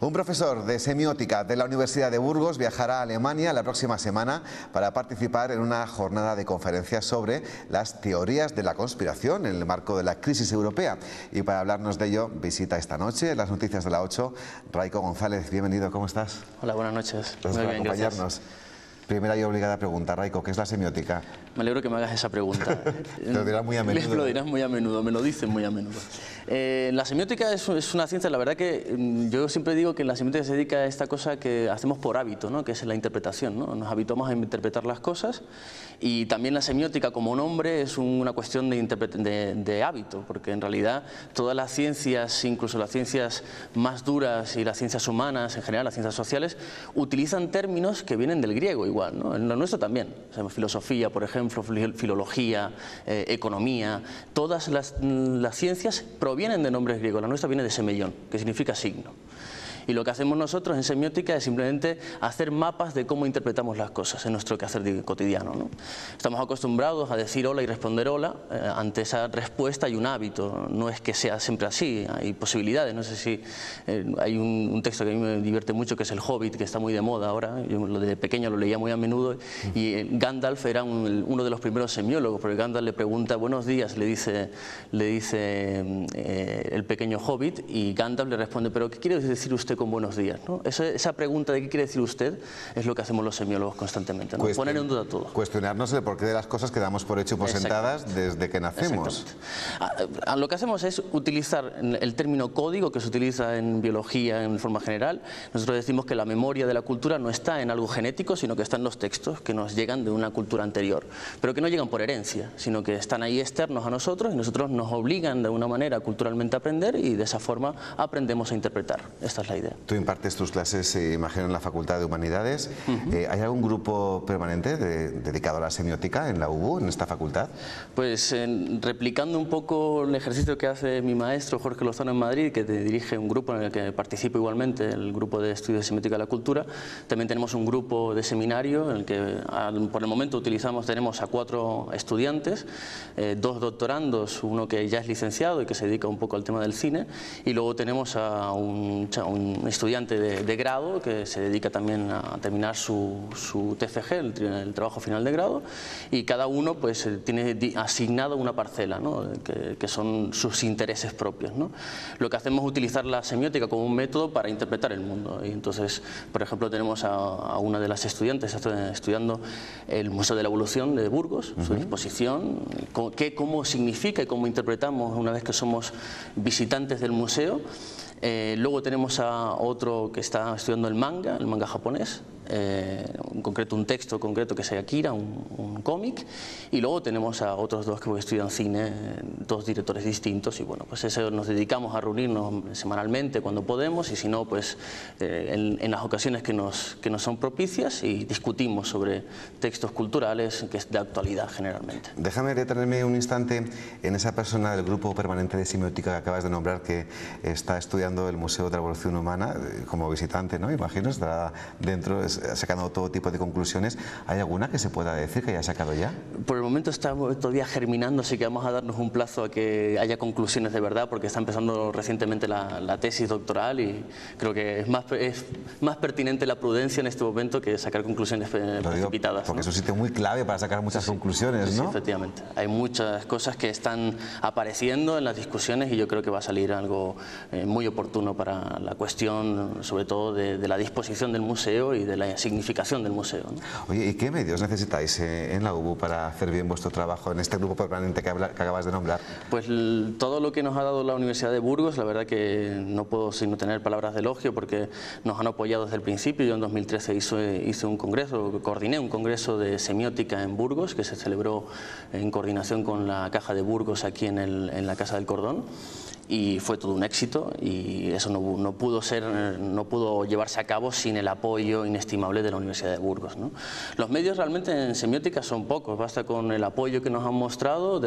Un profesor de semiótica de la Universidad de Burgos viajará a Alemania la próxima semana para participar en una jornada de conferencias sobre las teorías de la conspiración en el marco de la crisis europea. Y para hablarnos de ello, visita esta noche las noticias de la 8, Raiko González. Bienvenido, ¿cómo estás? Hola, buenas noches. Gracias por acompañarnos. Primera y obligada pregunta, Raiko, ¿qué es la semiótica? Me alegro que me hagas esa pregunta. Lo dirás muy a menudo. Lo dirás muy a menudo, me lo dicen muy a menudo. La semiótica es una ciencia, la verdad que yo siempre digo que la semiótica se dedica a esta cosa que hacemos por hábito, ¿no? Que es la interpretación, ¿no? Nos habituamos a interpretar las cosas, y también la semiótica como nombre es una cuestión de hábito, porque en realidad todas las ciencias, incluso las ciencias más duras y las ciencias humanas en general, las ciencias sociales, utilizan términos que vienen del griego igual, ¿no? En lo nuestro también, o sea, filosofía, por ejemplo, filología, economía, todas las ciencias provienen de nombres griegos. La nuestra viene de semellón, que significa signo. Y lo que hacemos nosotros en semiótica es simplemente hacer mapas de cómo interpretamos las cosas en nuestro quehacer cotidiano, ¿no? Estamos acostumbrados a decir hola y responder hola. Ante esa respuesta hay un hábito, no es que sea siempre así, hay posibilidades. No sé si hay un texto que a mí me divierte mucho, que es El Hobbit, que está muy de moda ahora. Yo de pequeño lo leía muy a menudo, y Gandalf era uno de los primeros semiólogos, porque Gandalf le pregunta buenos días, le dice el pequeño Hobbit, y Gandalf le responde, pero ¿qué quiere decir usted con buenos días, ¿no? Esa pregunta de qué quiere decir usted es lo que hacemos los semiólogos constantemente, ¿no? Poner en duda todo. Cuestionarnos el porqué de las cosas que damos por hecho y por sentadas desde que nacemos. Lo que hacemos es utilizar el término código, que se utiliza en biología en forma general. Nosotros decimos que la memoria de la cultura no está en algo genético, sino que está en los textos que nos llegan de una cultura anterior, pero que no llegan por herencia, sino que están ahí externos a nosotros, y nosotros nos obligan de una manera culturalmente a aprender, y de esa forma aprendemos a interpretar. Esta es la idea. Tú impartes tus clases, imagino, en la Facultad de Humanidades. ¿Hay algún grupo permanente dedicado a la semiótica en la UBU, en esta facultad? Pues replicando un poco el ejercicio que hace mi maestro Jorge Lozano en Madrid, que dirige un grupo en el que participo igualmente, el grupo de estudios de semiótica de la cultura. También tenemos un grupo de seminario en el que por el momento tenemos a 4 estudiantes, 2 doctorandos, uno que ya es licenciado y que se dedica un poco al tema del cine, y luego tenemos a un estudiante de grado que se dedica también a terminar su TFG, el trabajo final de grado, y cada uno pues tiene asignado una parcela, ¿no? que son sus intereses propios, ¿no? Lo que hacemos es utilizar la semiótica como un método para interpretar el mundo, y entonces, por ejemplo, tenemos a una de las estudiantes estudiando el Museo de la Evolución de Burgos, su exposición, cómo significa y cómo interpretamos una vez que somos visitantes del museo. Luego tenemos a otro que está estudiando el manga japonés, en concreto un texto concreto que es Akira, un cómic, y luego tenemos a otros 2 que estudian cine, 2 directores distintos, y bueno, pues eso nos dedicamos a reunirnos semanalmente cuando podemos, y si no, pues en las ocasiones que nos son propicias, y discutimos sobre textos culturales, que es de actualidad generalmente. Déjame detenerme un instante en esa persona del grupo permanente de semiótica que acabas de nombrar, que está estudiando el Museo de la Evolución Humana como visitante, ¿no? Imagino, estará dentro sacando todo tipo de conclusiones. ¿Hay alguna que se pueda decir que haya sacado ya? Por el momento está todavía germinando, así que vamos a darnos un plazo a que haya conclusiones de verdad, porque está empezando recientemente la tesis doctoral, y creo que es más pertinente la prudencia en este momento que sacar conclusiones precipitadas, porque ¿no? es un sitio muy clave para sacar muchas conclusiones, ¿no? Sí, efectivamente. Hay muchas cosas que están apareciendo en las discusiones, y yo creo que va a salir algo muy oportuno para la cuestión, sobre todo de la disposición del museo y de la significación del museo, ¿no? Oye, ¿y qué medios necesitáis en la UBU para hacer bien vuestro trabajo en este grupo permanente que acabas de nombrar? Pues todo lo que nos ha dado la Universidad de Burgos, la verdad que no puedo sino tener palabras de elogio, porque nos han apoyado desde el principio. Yo en 2013 hice un congreso, coordiné un congreso de semiótica en Burgos, que se celebró en coordinación con la Caja de Burgos aquí en la Casa del Cordón, y fue todo un éxito, y eso no pudo llevarse a cabo sin el apoyo inestimable de la Universidad de Burgos, ¿no? Los medios realmente en semiótica son pocos, basta con el apoyo que nos han mostrado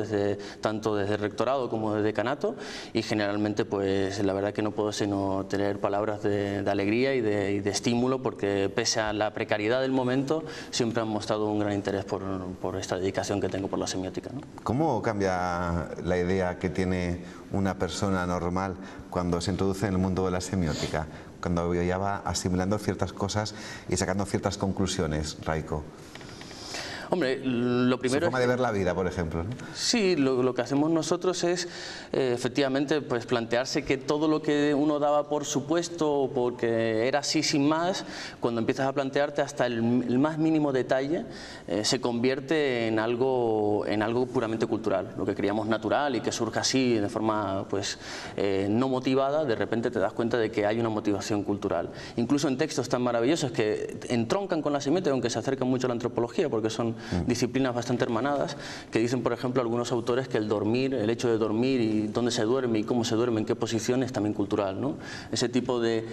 tanto desde el rectorado como desde decanato, y generalmente pues la verdad que no puedo sino tener palabras de alegría y de estímulo, porque pese a la precariedad del momento siempre han mostrado un gran interés por esta dedicación que tengo por la semiótica, ¿no? ¿Cómo cambia la idea que tiene una persona normal cuando se introduce en el mundo de la semiótica? Cuando ya va asimilando ciertas cosas y sacando ciertas conclusiones, Raiko. Hombre, lo primero Su forma de ver la vida, por ejemplo, ¿no? Sí, lo que hacemos nosotros es efectivamente pues plantearse que todo lo que uno daba por supuesto, porque era así sin más, cuando empiezas a plantearte hasta el más mínimo detalle, se convierte en algo puramente cultural. Lo que creíamos natural y que surja así de forma pues no motivada, de repente te das cuenta de que hay una motivación cultural. Incluso en textos tan maravillosos que entroncan con la semiótica, aunque se acercan mucho a la antropología, porque son disciplinas bastante hermanadas, que dicen, por ejemplo, algunos autores que el dormir, el hecho de dormir y dónde se duerme y cómo se duerme, en qué posición, es también cultural, ¿no? Ese tipo de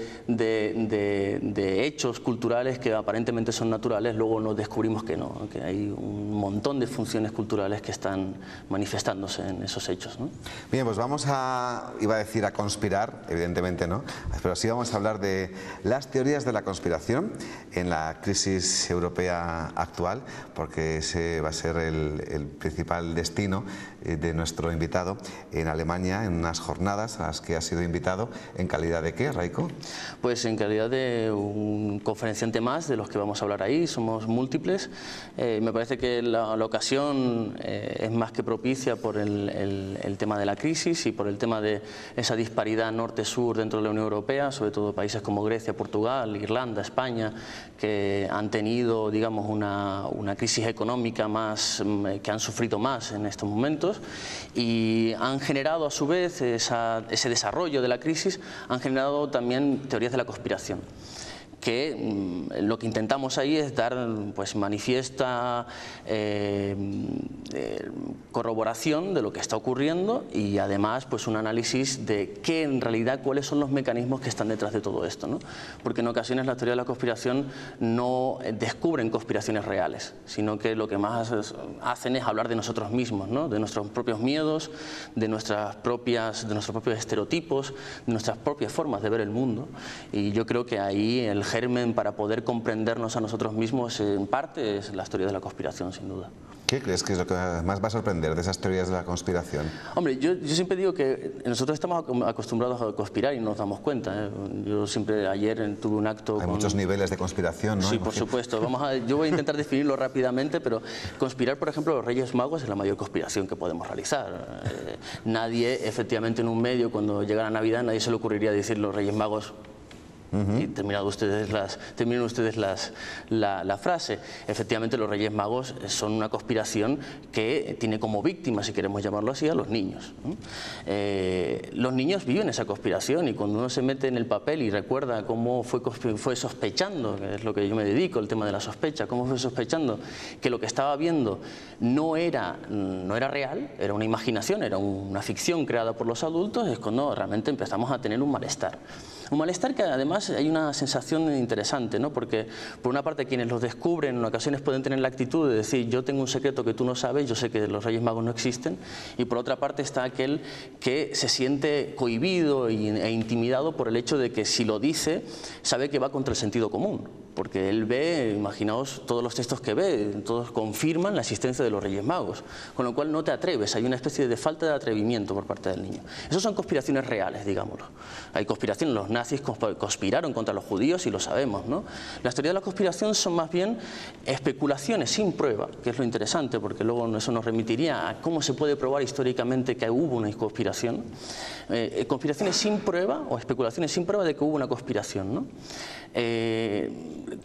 hechos culturales que aparentemente son naturales, luego nos descubrimos que no, que hay un montón de funciones culturales que están manifestándose en esos hechos, ¿no? Bien, pues vamos iba a decir a conspirar, evidentemente no, pero sí vamos a hablar de las teorías de la conspiración en la crisis europea actual, porque ese va a ser el principal destino de nuestro invitado en Alemania, en unas jornadas a las que ha sido invitado. ¿En calidad de qué, Raiko? Pues en calidad de un conferenciante más de los que vamos a hablar ahí, somos múltiples. Me parece que la ocasión es más que propicia por el tema de la crisis y por el tema de esa disparidad norte-sur dentro de la Unión Europea, sobre todo países como Grecia, Portugal, Irlanda, España, que han tenido, digamos, una crisis económica más, que han sufrido más en estos momentos, y han generado a su vez ese desarrollo de la crisis, han generado también teorías de la conspiración, que lo que intentamos ahí es dar pues manifiesta corroboración de lo que está ocurriendo y además pues un análisis de qué en realidad, cuáles son los mecanismos que están detrás de todo esto, ¿no? Porque en ocasiones las teorías de la conspiración no descubren conspiraciones reales, sino que lo que más hacen es hablar de nosotros mismos, ¿no? De nuestros propios miedos, de nuestros propios estereotipos, de nuestras propias formas de ver el mundo, y yo creo que ahí el germen para poder comprendernos a nosotros mismos en parte es la teoría de la conspiración, sin duda. ¿Qué crees que es lo que más va a sorprender de esas teorías de la conspiración? Hombre, yo siempre digo que nosotros estamos acostumbrados a conspirar y no nos damos cuenta, ¿eh? Yo siempre ayer tuve un acto... Hay muchos niveles de conspiración, ¿no? Sí, por supuesto. Yo voy a intentar definirlo rápidamente, pero conspirar, por ejemplo, los Reyes Magos es la mayor conspiración que podemos realizar. Nadie, efectivamente, en un medio, cuando llega la Navidad, nadie se le ocurriría decir los Reyes Magos... Y terminan ustedes la frase. Efectivamente, los Reyes Magos son una conspiración que tiene como víctima, si queremos llamarlo así, a los niños, ¿no? Los niños viven esa conspiración, y cuando uno se mete en el papel y recuerda cómo fue sospechando, que es lo que yo me dedico, el tema de la sospecha, cómo fue sospechando que lo que estaba viendo no era real, era una imaginación, era una ficción creada por los adultos, es cuando realmente empezamos a tener un malestar. Un malestar que además hay una sensación interesante, ¿no? Porque por una parte quienes los descubren en ocasiones pueden tener la actitud de decir yo tengo un secreto que tú no sabes, yo sé que los Reyes Magos no existen, y por otra parte está aquel que se siente cohibido e intimidado por el hecho de que si lo dice sabe que va contra el sentido común, porque él ve, imaginaos todos los textos que ve, todos confirman la existencia de los Reyes Magos, con lo cual no te atreves, hay una especie de falta de atrevimiento por parte del niño. Esas son conspiraciones reales, digámoslo. Hay conspiraciones, los nazis conspiraron contra los judíos y lo sabemos, ¿no? Las teorías de la conspiración son más bien especulaciones sin prueba, que es lo interesante, porque luego eso nos remitiría a cómo se puede probar históricamente que hubo una conspiración. Conspiraciones sin prueba o especulaciones sin prueba de que hubo una conspiración, ¿no?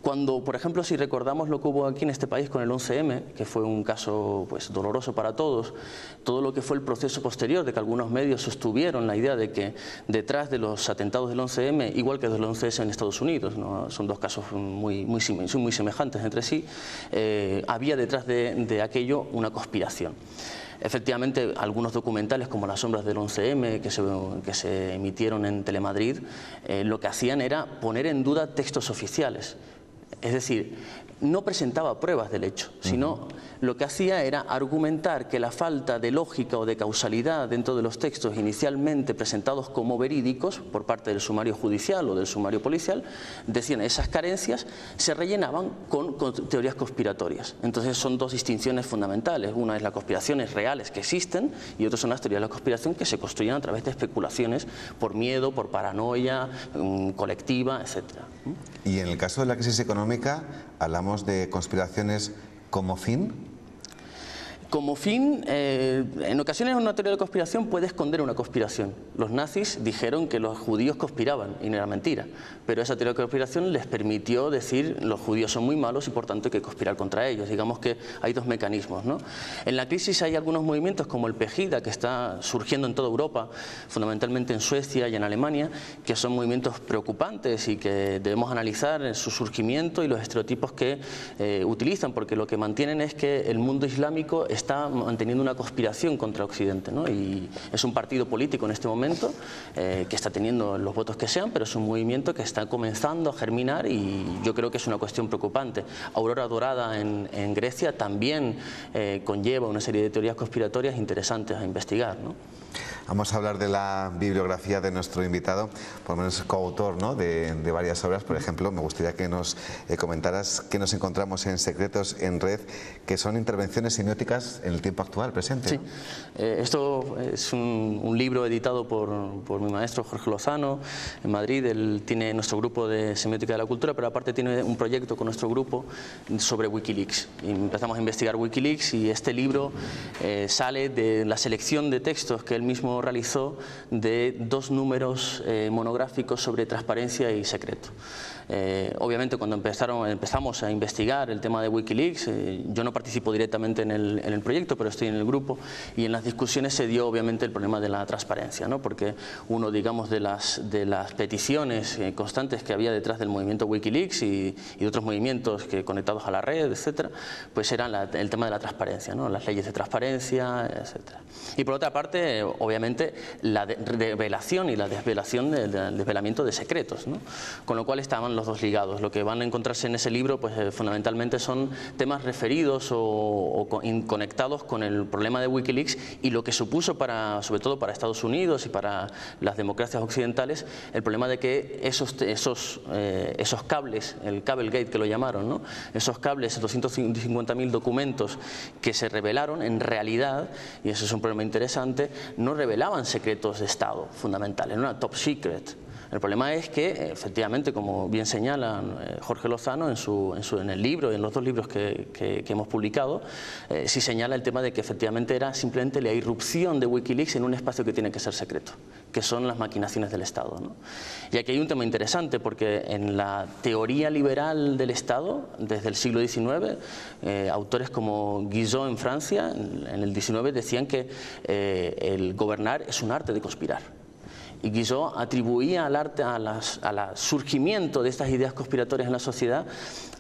Cuando, por ejemplo, si recordamos lo que hubo aquí en este país con el 11M, que fue un caso pues doloroso para todos, todo lo que fue el proceso posterior, de que algunos medios sostuvieron la idea de que detrás de los atentados del 11M, igual que del 11S en Estados Unidos, ¿no? Son dos casos muy semejantes entre sí, había detrás de aquello una conspiración. Efectivamente, algunos documentales como Las sombras del 11M que se emitieron en Telemadrid, lo que hacían era poner en duda textos oficiales. Es decir, no presentaba pruebas del hecho, sino lo que hacía era argumentar que la falta de lógica o de causalidad dentro de los textos inicialmente presentados como verídicos por parte del sumario judicial o del sumario policial, decían esas carencias se rellenaban con teorías conspiratorias. Entonces son dos distinciones fundamentales. Una es las conspiraciones reales que existen y otra son las teorías de la conspiración que se construyen a través de especulaciones por miedo, por paranoia colectiva, etcétera. Y en el caso de la crisis económica, ¿hablamos de conspiraciones como fin? Como fin, en ocasiones una teoría de conspiración puede esconder una conspiración. Los nazis dijeron que los judíos conspiraban y no era mentira, pero esa teoría de conspiración les permitió decir los judíos son muy malos y por tanto hay que conspirar contra ellos. Digamos que hay dos mecanismos, ¿no? En la crisis hay algunos movimientos como el Pegida, que está surgiendo en toda Europa, fundamentalmente en Suecia y en Alemania, que son movimientos preocupantes y que debemos analizar su surgimiento y los estereotipos que utilizan, porque lo que mantienen es que el mundo islámico está manteniendo una conspiración contra Occidente, ¿no? Y es un partido político en este momento que está teniendo los votos que sean, pero es un movimiento que está comenzando a germinar y yo creo que es una cuestión preocupante. Aurora Dorada en Grecia también conlleva una serie de teorías conspiratorias interesantes a investigar, ¿no? Vamos a hablar de la bibliografía de nuestro invitado, por lo menos coautor, ¿no?, de varias obras. Por ejemplo, me gustaría que nos comentaras qué nos encontramos en Secretos en Red, que son intervenciones semióticas en el tiempo actual, presente. Sí, esto es un libro editado por mi maestro Jorge Lozano en Madrid. Él tiene nuestro grupo de semiótica de la cultura, pero aparte tiene un proyecto con nuestro grupo sobre Wikileaks. Y empezamos a investigar Wikileaks y este libro sale de la selección de textos que él mismo realizó de 2 números monográficos sobre transparencia y secreto. Obviamente cuando empezamos a investigar el tema de Wikileaks, yo no participo directamente en el proyecto, pero estoy en el grupo y en las discusiones se dio obviamente el problema de la transparencia, ¿no? Porque uno, digamos, de las peticiones constantes que había detrás del movimiento Wikileaks y de otros movimientos conectados a la red, etcétera, pues era el tema de la transparencia, ¿no? Las leyes de transparencia, etcétera. Y por otra parte, obviamente, la revelación y la desvelación del desvelamiento de secretos, ¿no? Con lo cual estaban los dos ligados. Lo que van a encontrarse en ese libro, pues fundamentalmente son temas referidos o conectados con el problema de Wikileaks y lo que supuso sobre todo para Estados Unidos y para las democracias occidentales, el problema de que esos cables, el Cablegate que lo llamaron, ¿no? Esos cables, 250.000 documentos que se revelaron, en realidad, y eso es un problema interesante, no revelaban secretos de Estado fundamentales, no era top secret. El problema es que, efectivamente, como bien señala Jorge Lozano en el libro y en los 2 libros que hemos publicado, sí señala el tema de que efectivamente era simplemente la irrupción de Wikileaks en un espacio que tiene que ser secreto, que son las maquinaciones del Estado, ¿no? Y aquí hay un tema interesante porque en la teoría liberal del Estado, desde el siglo XIX, autores como Guizot en Francia, en el XIX, decían que el gobernar es un arte de conspirar. Y Guizot atribuía al arte, al surgimiento de estas ideas conspiratorias en la sociedad,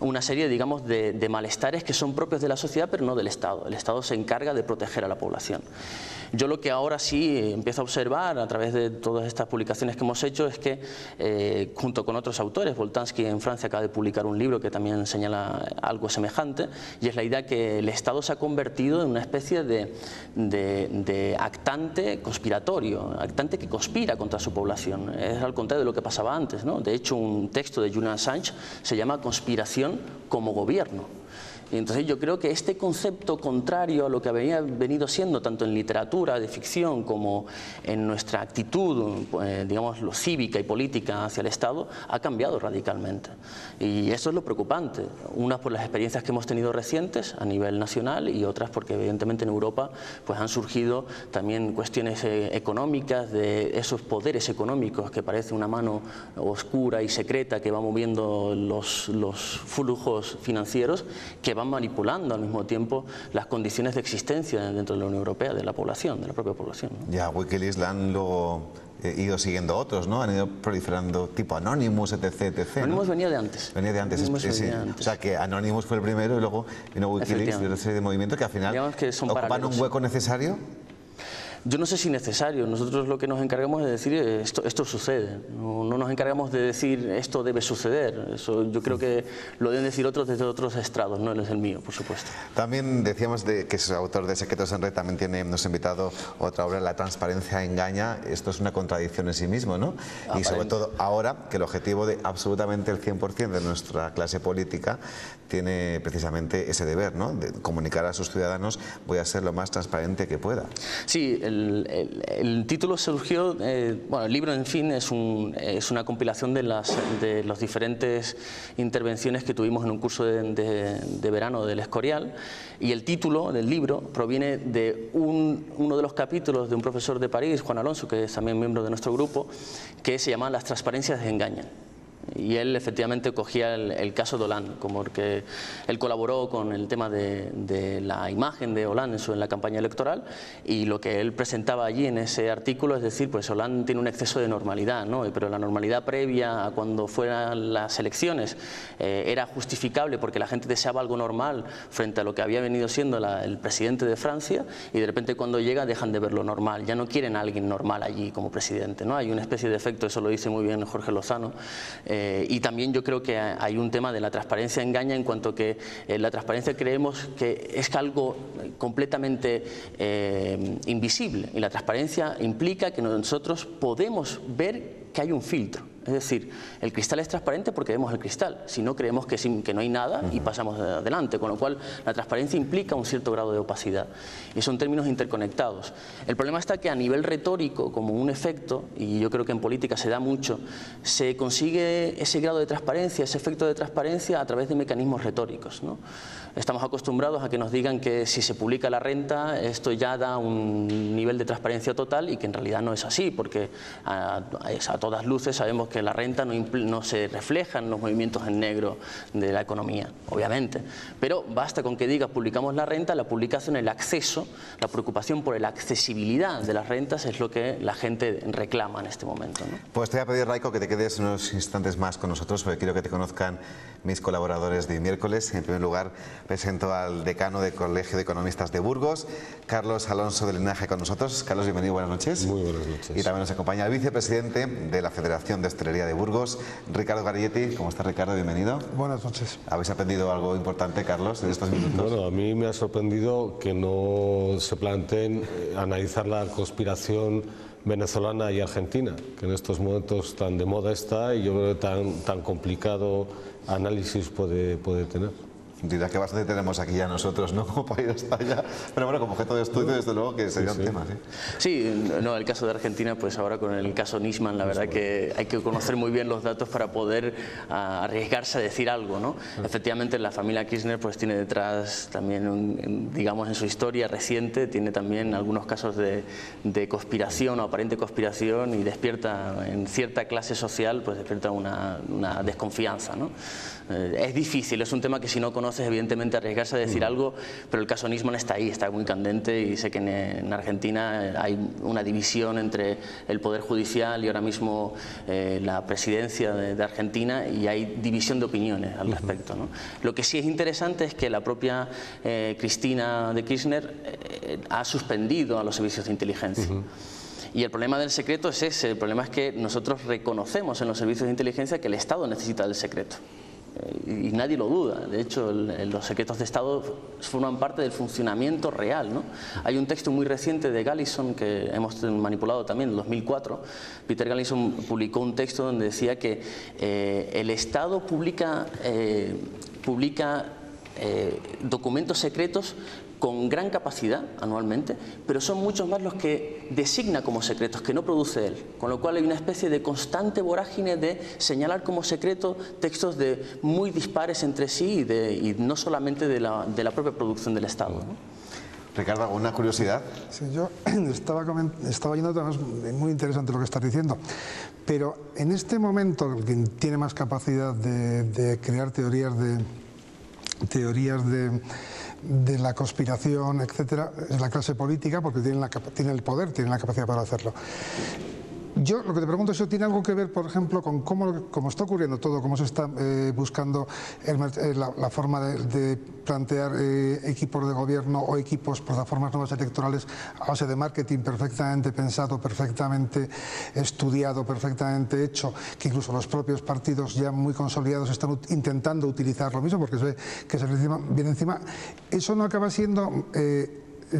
una serie, digamos, de malestares que son propios de la sociedad, pero no del Estado. El Estado se encarga de proteger a la población. Yo lo que ahora sí empiezo a observar a través de todas estas publicaciones que hemos hecho es que, junto con otros autores, Boltanski en Francia acaba de publicar un libro que también señala algo semejante, y es la idea que el Estado se ha convertido en una especie de actante conspiratorio, actante que conspira contra su población. Es al contrario de lo que pasaba antes, ¿no? De hecho, un texto de Julian Assange se llama Conspiración como gobierno. Y entonces yo creo que este concepto contrario a lo que había venido siendo tanto en literatura de ficción como en nuestra actitud, digamos, cívica y política hacia el Estado, ha cambiado radicalmente. Y eso es lo preocupante, unas por las experiencias que hemos tenido recientes a nivel nacional y otras porque evidentemente en Europa pues han surgido también cuestiones económicas, de esos poderes económicos que parece una mano oscura y secreta que va moviendo los flujos financieros, que van manipulando al mismo tiempo las condiciones de existencia dentro de la Unión Europea, de la población, de la propia población, ¿no? Ya, Wikileaks la han luego ido siguiendo otros, ¿no? Han ido proliferando tipo Anonymous, etc, etc, ¿no? Anonymous venía de antes. Venía de antes, sí. O sea que Anonymous fue el primero y luego vino Wikileaks y otra serie de movimientos que al final que ocupan un hueco necesario. Yo no sé si necesario. Nosotros lo que nos encargamos es decir esto sucede. No nos encargamos de decir esto debe suceder. Eso yo creo que lo deben decir otros desde otros estrados, no es el mío, por supuesto. También decíamos que es autor de Secretos en Red, también nos ha invitado otra obra, La transparencia engaña. Esto es una contradicción en sí mismo, ¿no? Y sobre todo ahora que el objetivo de absolutamente el 100% de nuestra clase política tiene precisamente ese deber, ¿no? De comunicar a sus ciudadanos: voy a ser lo más transparente que pueda. Sí, el título surgió, bueno, el libro en fin es una compilación de las diferentes intervenciones que tuvimos en un curso de verano del Escorial, y el título del libro proviene de uno de los capítulos de un profesor de París, Juan Alonso, que es también miembro de nuestro grupo, que se llama Las transparencias engañan. Y él efectivamente cogía el caso de Hollande, como que él colaboró con el tema de la imagen de Hollande en la campaña electoral, y lo que él presentaba allí en ese artículo es decir, pues Hollande tiene un exceso de normalidad, ¿no? Pero la normalidad previa a cuando fueran las elecciones era justificable porque la gente deseaba algo normal frente a lo que había venido siendo el presidente de Francia, y de repente cuando llega dejan de ver lo normal, ya no quieren a alguien normal allí como presidente, ¿no? Hay una especie de efecto, eso lo dice muy bien Jorge Lozano. Y también yo creo que hay un tema de la transparencia engaña, en cuanto que la transparencia creemos que es algo completamente invisible, y la transparencia implica que nosotros podemos ver que hay un filtro. Es decir, el cristal es transparente porque vemos el cristal, si no creemos que no hay nada y pasamos adelante, con lo cual la transparencia implica un cierto grado de opacidad, y son términos interconectados. El problema está que a nivel retórico, como un efecto, y yo creo que en política se da mucho, se consigue ese grado de transparencia, ese efecto de transparencia a través de mecanismos retóricos, ¿no? Estamos acostumbrados a que nos digan que si se publica la renta esto ya da un nivel de transparencia total, y que en realidad no es así, porque a todas luces sabemos que la renta no se refleja en los movimientos en negro de la economía, obviamente, pero basta con que digas publicamos la renta, la publicación, el acceso, la preocupación por la accesibilidad de las rentas es lo que la gente reclama en este momento, ¿no? Pues te voy a pedir, Raico, que te quedes unos instantes más con nosotros, porque quiero que te conozcan mis colaboradores de miércoles. En primer lugar, presento al decano del Colegio de Economistas de Burgos, Carlos Alonso de Linaje, con nosotros. Carlos, bienvenido, buenas noches. Muy buenas noches. Y también nos acompaña el vicepresidente de la Federación de Hostelería de Burgos, Ricardo Garietti. ¿Cómo está, Ricardo? Bienvenido. Buenas noches. ¿Habéis aprendido algo importante, Carlos, en estos minutos? Bueno, a mí me ha sorprendido que no se planteen analizar la conspiración venezolana y argentina, que en estos momentos tan de moda está, y yo creo que tan complicado análisis puede tener. Dirá que bastante tenemos aquí ya nosotros, ¿no? Como para ir hasta allá. Pero bueno, como objeto de estudio, desde luego que sería un tema, ¿sí? Sí, no, el caso de Argentina, pues ahora con el caso Nisman, la verdad que hay que conocer muy bien los datos para poder arriesgarse a decir algo, ¿no? Efectivamente, la familia Kirchner pues tiene detrás también, digamos, en su historia reciente, tiene también algunos casos de conspiración o aparente conspiración, y despierta en cierta clase social, pues despierta una desconfianza, ¿no? Es difícil, es un tema que si no conoces, evidentemente arriesgarse a decir algo, pero el caso Nisman está ahí, está muy candente, y sé que en Argentina hay una división entre el Poder Judicial y ahora mismo la presidencia de Argentina, y hay división de opiniones al respecto, ¿no? Lo que sí es interesante es que la propia Cristina de Kirchner ha suspendido a los servicios de inteligencia. Y el problema del secreto es ese, el problema es que nosotros reconocemos en los servicios de inteligencia que el Estado necesita del secreto. Y nadie lo duda. De hecho, los secretos de Estado forman parte del funcionamiento real, ¿no? Hay un texto muy reciente de Gallison que hemos manipulado también, en 2004. Peter Gallison publicó un texto donde decía que el Estado publica documentos secretos con gran capacidad anualmente, pero son muchos más los que designa como secretos, que no produce él, con lo cual hay una especie de constante vorágine de señalar como secreto textos muy dispares entre sí, y no solamente de la propia producción del Estado, ¿no? Ricardo, ¿alguna curiosidad? Sí, yo estaba oyendo, además, muy interesante lo que estás diciendo, pero en este momento quien tiene más capacidad de crear teorías de la conspiración, etcétera, es la clase política, porque tiene el poder, tiene la capacidad para hacerlo. Yo lo que te pregunto es si tiene algo que ver, por ejemplo, con cómo está ocurriendo todo, cómo se está buscando la forma de plantear equipos de gobierno o equipos, plataformas nuevas electorales a base de marketing perfectamente pensado, perfectamente estudiado, perfectamente hecho, que incluso los propios partidos ya muy consolidados están intentando utilizar lo mismo porque se ve que se viene encima. Eso no acaba siendo...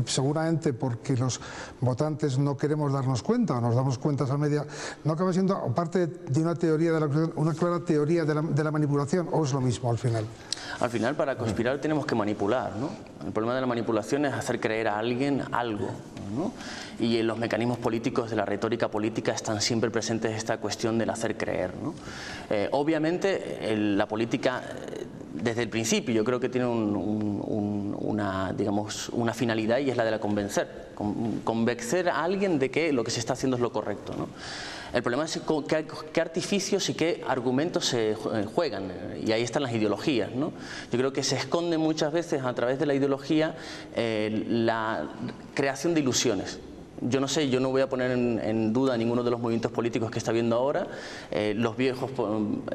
seguramente porque los votantes no queremos darnos cuenta o nos damos cuentas a media, no acaba siendo parte de una teoría una clara teoría de la manipulación, o es lo mismo al final. Al final, para conspirar tenemos que manipular, ¿no? El problema de la manipulación es hacer creer a alguien algo, ¿no? Y en los mecanismos políticos de la retórica política están siempre presentes esta cuestión del hacer creer, ¿no? Obviamente la política desde el principio yo creo que tiene una finalidad, y es la de la convencer a alguien de que lo que se está haciendo es lo correcto, ¿no? El problema es qué artificios y qué argumentos se juegan, y ahí están las ideologías, ¿no? Yo creo que se esconde muchas veces a través de la ideología la creación de ilusiones. Yo no sé, yo no voy a poner en duda ninguno de los movimientos políticos que está viendo ahora. Los viejos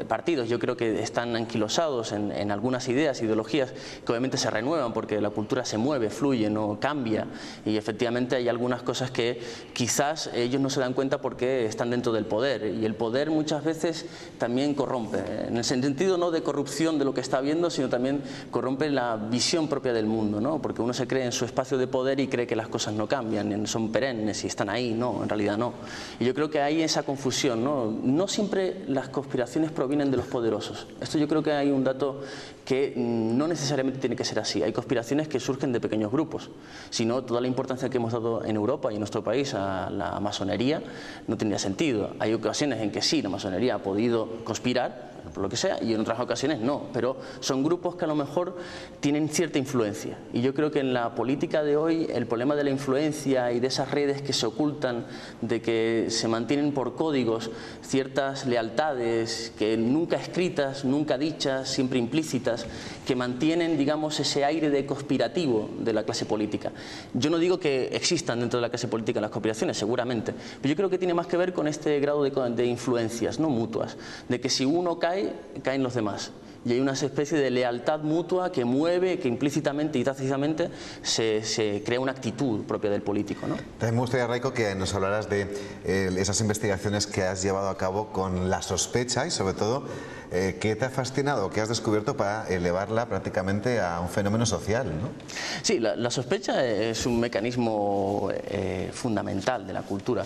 partidos yo creo que están anquilosados en algunas ideas, ideologías que obviamente se renuevan porque la cultura se mueve, fluye, no cambia, y efectivamente hay algunas cosas que quizás ellos no se dan cuenta porque están dentro del poder, y el poder muchas veces también corrompe, en el sentido no de corrupción de lo que está viendo, sino también corrompe la visión propia del mundo, ¿no? Porque uno se cree en su espacio de poder y cree que las cosas no cambian, son perennes y están ahí. No, en realidad no. Y yo creo que hay esa confusión, ¿no? No siempre las conspiraciones provienen de los poderosos. Esto yo creo que hay un dato que no necesariamente tiene que ser así. Hay conspiraciones que surgen de pequeños grupos. Si no, toda la importancia que hemos dado en Europa y en nuestro país a la masonería no tendría sentido. Hay ocasiones en que sí, la masonería ha podido conspirar, por lo que sea, y en otras ocasiones no, pero son grupos que a lo mejor tienen cierta influencia, y yo creo que en la política de hoy el problema de la influencia y de esas redes que se ocultan, de que se mantienen por códigos ciertas lealtades que nunca escritas, nunca dichas, siempre implícitas, que mantienen, digamos, ese aire de conspirativo de la clase política. Yo no digo que existan dentro de la clase política las conspiraciones, seguramente, pero yo creo que tiene más que ver con este grado de influencias, no mutuas, de que si uno cae, caen los demás. Y hay una especie de lealtad mutua que mueve, que implícitamente y tácitamente se crea una actitud propia del político, ¿no? También me gustaría, Raiko, que nos hablaras de esas investigaciones que has llevado a cabo con la sospecha y, sobre todo, ¿qué te ha fascinado, qué has descubierto para elevarla prácticamente a un fenómeno social, ¿no? Sí, la sospecha es un mecanismo fundamental de la cultura.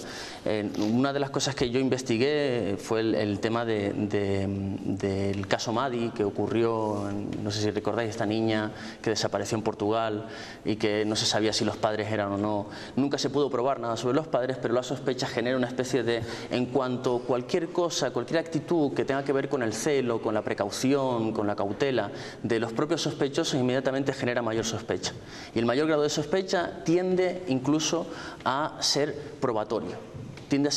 Una de las cosas que yo investigué fue el tema del caso Madi, que ocurrió, no sé si recordáis, esta niña que desapareció en Portugal y que no se sabía si los padres eran o no. Nunca se pudo probar nada sobre los padres, pero la sospecha genera una especie de, en cuanto cualquier cosa, cualquier actitud que tenga que ver con el celo, con la precaución, con la cautela de los propios sospechosos, inmediatamente genera mayor sospecha. Y el mayor grado de sospecha tiende incluso a ser probatorio, tiende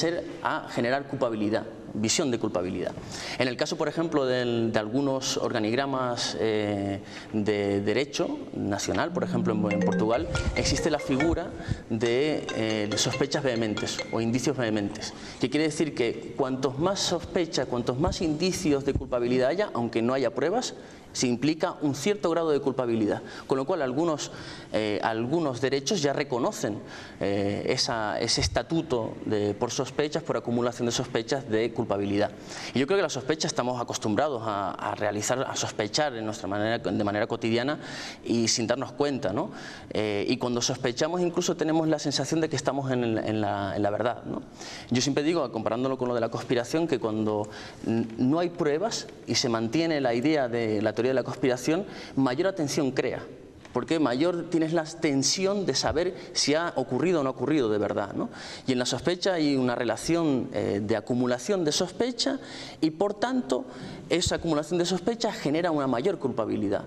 a generar culpabilidad, visión de culpabilidad. En el caso, por ejemplo, de algunos organigramas de derecho nacional, por ejemplo en Portugal, existe la figura de sospechas vehementes o indicios vehementes, que quiere decir que cuantos más sospecha, cuantos más indicios de culpabilidad haya, aunque no haya pruebas, se implica un cierto grado de culpabilidad, con lo cual algunos derechos ya reconocen ese estatuto por sospechas, por acumulación de sospechas de culpabilidad. Y yo creo que la sospecha estamos acostumbrados a sospechar de manera cotidiana y sin darnos cuenta, ¿no? Y cuando sospechamos incluso tenemos la sensación de que estamos en la verdad, ¿no? Yo siempre digo, comparándolo con lo de la conspiración, que cuando no hay pruebas y se mantiene la idea de la teoría de la conspiración, mayor atención crea, porque mayor tienes la tensión de saber si ha ocurrido o no ha ocurrido de verdad, ¿no? Y en la sospecha hay una relación de acumulación de sospecha, y por tanto esa acumulación de sospecha genera una mayor culpabilidad,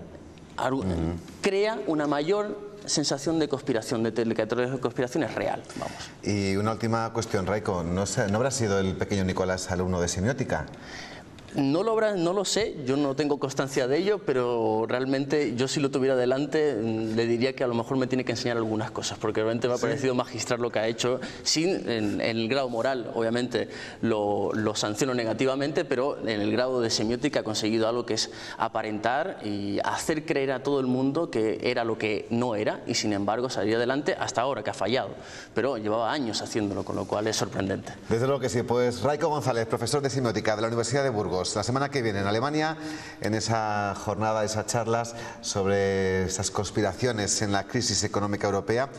crea una mayor sensación de conspiración, de que la teoría de conspiración es real, vamos. Y una última cuestión, Raiko, ¿no habrá sido el pequeño Nicolás alumno de semiótica? No lo sé, yo no tengo constancia de ello, pero realmente yo si lo tuviera delante le diría que a lo mejor me tiene que enseñar algunas cosas, porque realmente me ha parecido magistral lo que ha hecho, sin en el grado moral, obviamente lo sanciono negativamente, pero en el grado de semiótica ha conseguido algo que es aparentar y hacer creer a todo el mundo que era lo que no era, y sin embargo salir adelante hasta ahora, que ha fallado, pero llevaba años haciéndolo, con lo cual es sorprendente. Desde luego que sí. Pues Raiko González, profesor de semiótica de la Universidad de Burgos, la semana que viene en Alemania, en esa jornada, esas charlas sobre esas conspiraciones en la crisis económica europea.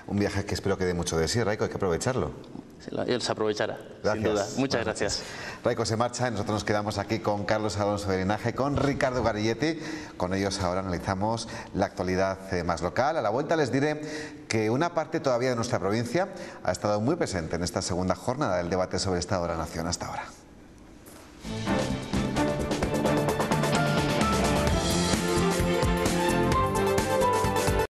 Un viaje que espero que dé mucho de sí, Raiko, hay que aprovecharlo. Él se aprovechará, gracias. Sin duda. Muchas gracias. Raiko se marcha y nosotros nos quedamos aquí con Carlos Alonso de Linaje, con Ricardo Garilletti. Con ellos ahora analizamos la actualidad más local. A la vuelta les diré que una parte todavía de nuestra provincia ha estado muy presente en esta segunda jornada del debate sobre el Estado de la Nación. Hasta ahora.